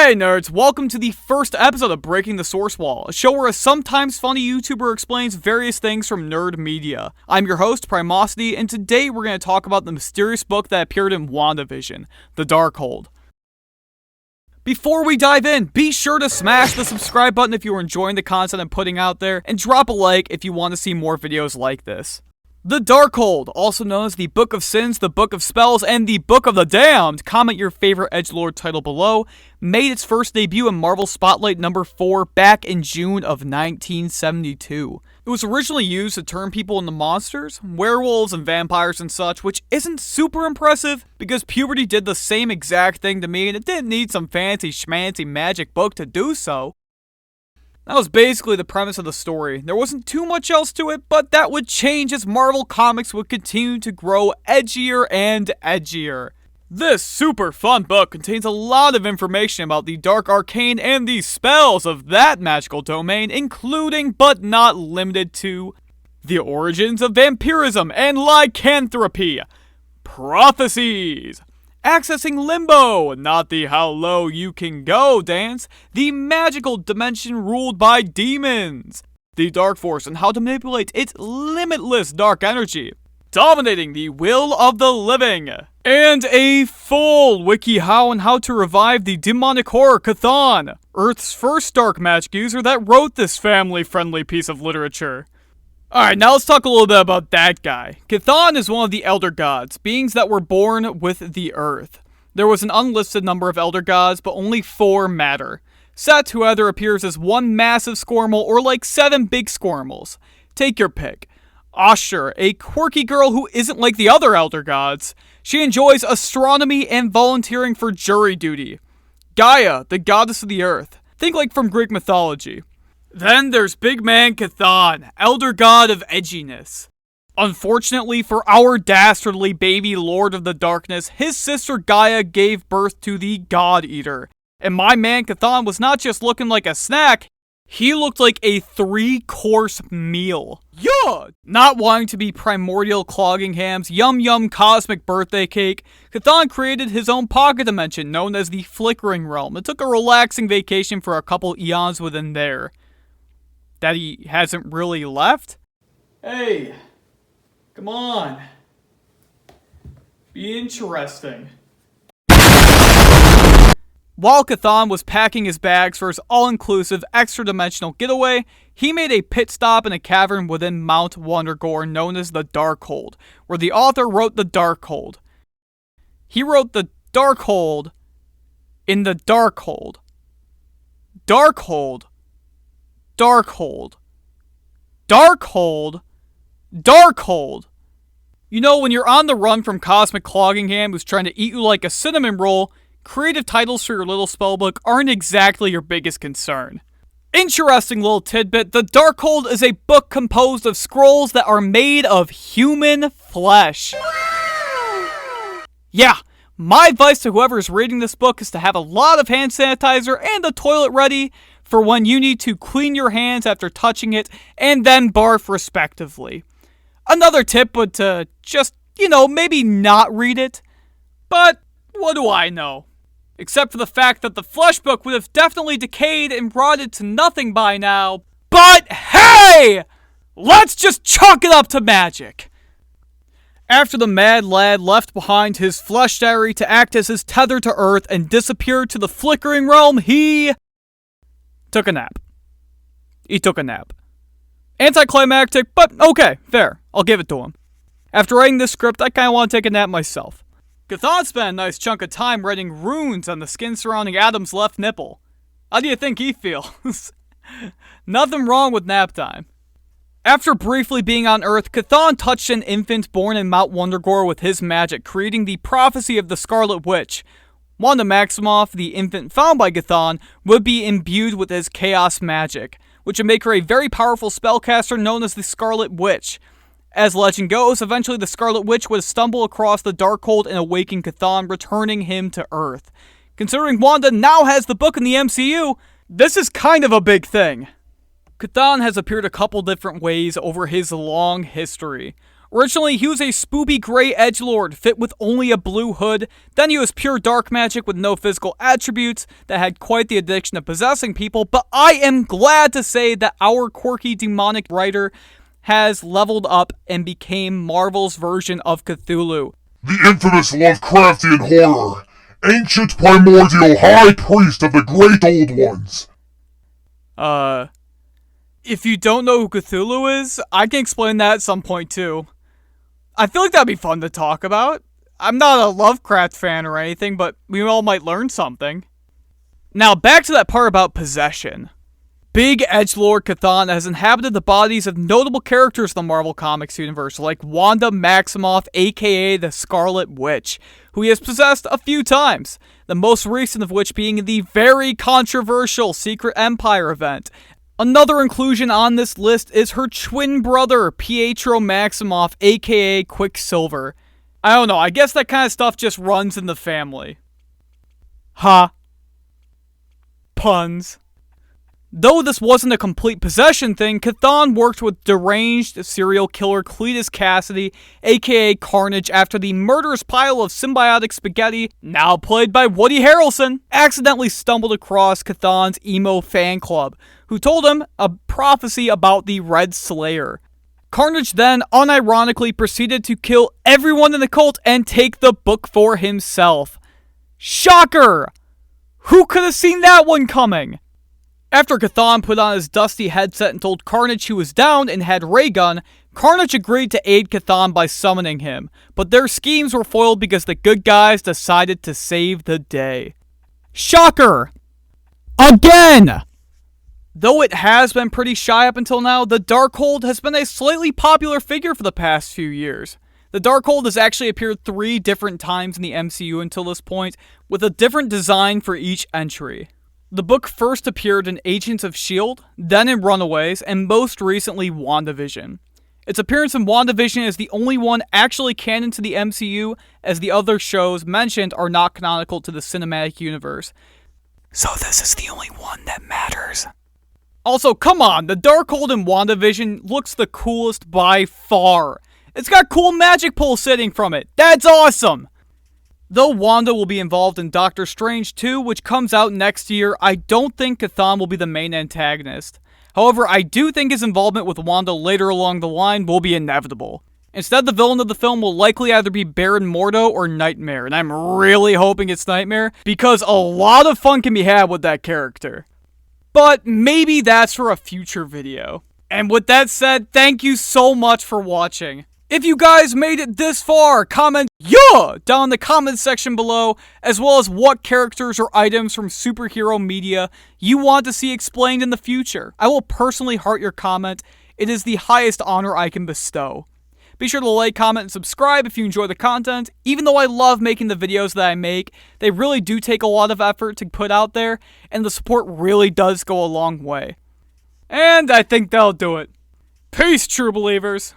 Hey nerds, welcome to the first episode of Breaking the Source Wall, a show where a sometimes funny YouTuber explains various things from nerd media. I'm your host, Primeocity, and today we're going to talk about the mysterious book that appeared in WandaVision, the Darkhold. Before we dive in, be sure to smash the subscribe button if you are enjoying the content I'm putting out there, and drop a like if you want to see more videos like this. The Darkhold, also known as the Book of Sins, the Book of Spells, and the Book of the Damned, comment your favorite edgelord title below, made its first debut in Marvel Spotlight number 4 back in June of 1972. It was originally used to turn people into monsters, werewolves, and vampires and such, which isn't super impressive, because puberty did the same exact thing to me and it didn't need some fancy schmancy magic book to do so. That was basically the premise of the story. There wasn't too much else to it, but that would change as Marvel Comics would continue to grow edgier and edgier. This super fun book contains a lot of information about the dark arcane and the spells of that magical domain, including but not limited to the origins of vampirism and lycanthropy, prophecies, accessing limbo, not the how low you can go dance, the magical dimension ruled by demons, the dark force and how to manipulate its limitless dark energy, dominating the will of the living, and a full wiki how and how to revive the demonic horror Chthon, Earth's first dark magic user that wrote this family-friendly piece of literature. Alright, now let's talk a little bit about that guy. Chthon is one of the Elder Gods, beings that were born with the Earth. There was an unlisted number of Elder Gods, but only 4 matter. Set, who either appears as one massive squirmel or like 7 big squirmels. Take your pick. Ashur, a quirky girl who isn't like the other Elder Gods. She enjoys astronomy and volunteering for jury duty. Gaia, the goddess of the Earth. Think like from Greek mythology. Then there's Big Man Chthon, Elder God of Edginess. Unfortunately for our dastardly baby Lord of the Darkness, his sister Gaia gave birth to the God Eater. And my man Chthon was not just looking like a snack, he looked like a 3-course meal. Yeah! Not wanting to be primordial Cloggingham's yum cosmic birthday cake, Chthon created his own pocket dimension known as the Flickering Realm and took a relaxing vacation for a couple eons within there. That he hasn't really left? Hey, come on. Be interesting. While Chthon was packing his bags for his all-inclusive, extra-dimensional getaway, he made a pit stop in a cavern within Mount Wondergore known as the Darkhold, where the author wrote the Darkhold. He wrote the Darkhold in the Darkhold. Darkhold. Darkhold. Darkhold. Darkhold. You know, when you're on the run from Cosmic Cloggingham who's trying to eat you like a cinnamon roll, creative titles for your little spellbook aren't exactly your biggest concern. Interesting little tidbit, the Darkhold is a book composed of scrolls that are made of human flesh. Yeah, my advice to whoever is reading this book is to have a lot of hand sanitizer and a toilet ready for when you need to clean your hands after touching it, and then barf respectively. Another tip would to just, maybe not read it. But what do I know? Except for the fact that the flesh book would have definitely decayed and rotted to nothing by now. But hey! Let's just chalk it up to magic! After the mad lad left behind his flesh diary to act as his tether to Earth and disappeared to the Flickering Realm, he took a nap. He took a nap. Anticlimactic, but okay, fair. I'll give it to him. After writing this script, I kinda want to take a nap myself. Chthon spent a nice chunk of time writing runes on the skin surrounding Adam's left nipple. How do you think he feels? Nothing wrong with nap time. After briefly being on Earth, Chthon touched an infant born in Mount Wondergore with his magic, creating the prophecy of the Scarlet Witch. Wanda Maximoff, the infant found by Chthon, would be imbued with his chaos magic, which would make her a very powerful spellcaster known as the Scarlet Witch. As legend goes, eventually the Scarlet Witch would stumble across the Darkhold and awaken Chthon, returning him to Earth. Considering Wanda now has the book in the MCU, this is kind of a big thing. Chthon has appeared a couple different ways over his long history. Originally, he was a spoopy gray edgelord fit with only a blue hood. Then he was pure dark magic with no physical attributes that had quite the addiction of possessing people. But I am glad to say that our quirky demonic writer has leveled up and became Marvel's version of Cthulhu. The infamous Lovecraftian horror. Ancient primordial high priest of the great old ones. If you don't know who Cthulhu is, I can explain that at some point too. I feel like that'd be fun to talk about. I'm not a Lovecraft fan or anything, but we all might learn something. Now, back to that part about possession. Big edgelord Chthon has inhabited the bodies of notable characters in the Marvel Comics universe, like Wanda Maximoff, aka the Scarlet Witch, who he has possessed a few times, the most recent of which being the very controversial Secret Empire event. Another inclusion on this list is her twin brother, Pietro Maximoff, aka Quicksilver. I don't know, I guess that kind of stuff just runs in the family. Ha. Puns. Though this wasn't a complete possession thing, Chthon worked with deranged serial killer Cletus Cassidy, aka Carnage, after the murderous pile of symbiotic spaghetti, now played by Woody Harrelson, accidentally stumbled across Chthon's emo fan club, who told him a prophecy about the Red Slayer. Carnage then unironically proceeded to kill everyone in the cult and take the book for himself. Shocker! Who could have seen that one coming? After Chthon put on his dusty headset and told Carnage he was down and had ray gun, Carnage agreed to aid Chthon by summoning him, but their schemes were foiled because the good guys decided to save the day. Shocker! Again! Though it has been pretty shy up until now, the Darkhold has been a slightly popular figure for the past few years. The Darkhold has actually appeared 3 different times in the MCU until this point, with a different design for each entry. The book first appeared in Agents of S.H.I.E.L.D., then in Runaways, and most recently WandaVision. Its appearance in WandaVision is the only one actually canon to the MCU, as the other shows mentioned are not canonical to the cinematic universe. So this is the only one that matters. Also, come on, the Darkhold in WandaVision looks the coolest by far. It's got cool magic pulsating from it. That's awesome! Though Wanda will be involved in Doctor Strange 2, which comes out next year, I don't think Chthon will be the main antagonist. However, I do think his involvement with Wanda later along the line will be inevitable. Instead, the villain of the film will likely either be Baron Mordo or Nightmare, and I'm really hoping it's Nightmare, because a lot of fun can be had with that character. But maybe that's for a future video. And with that said, thank you so much for watching. If you guys made it this far, comment "yeah" down in the comment section below, as well as what characters or items from superhero media you want to see explained in the future. I will personally heart your comment. It is the highest honor I can bestow. Be sure to like, comment, and subscribe if you enjoy the content. Even though I love making the videos that I make, they really do take a lot of effort to put out there, and the support really does go a long way. And I think that'll do it. Peace, true believers!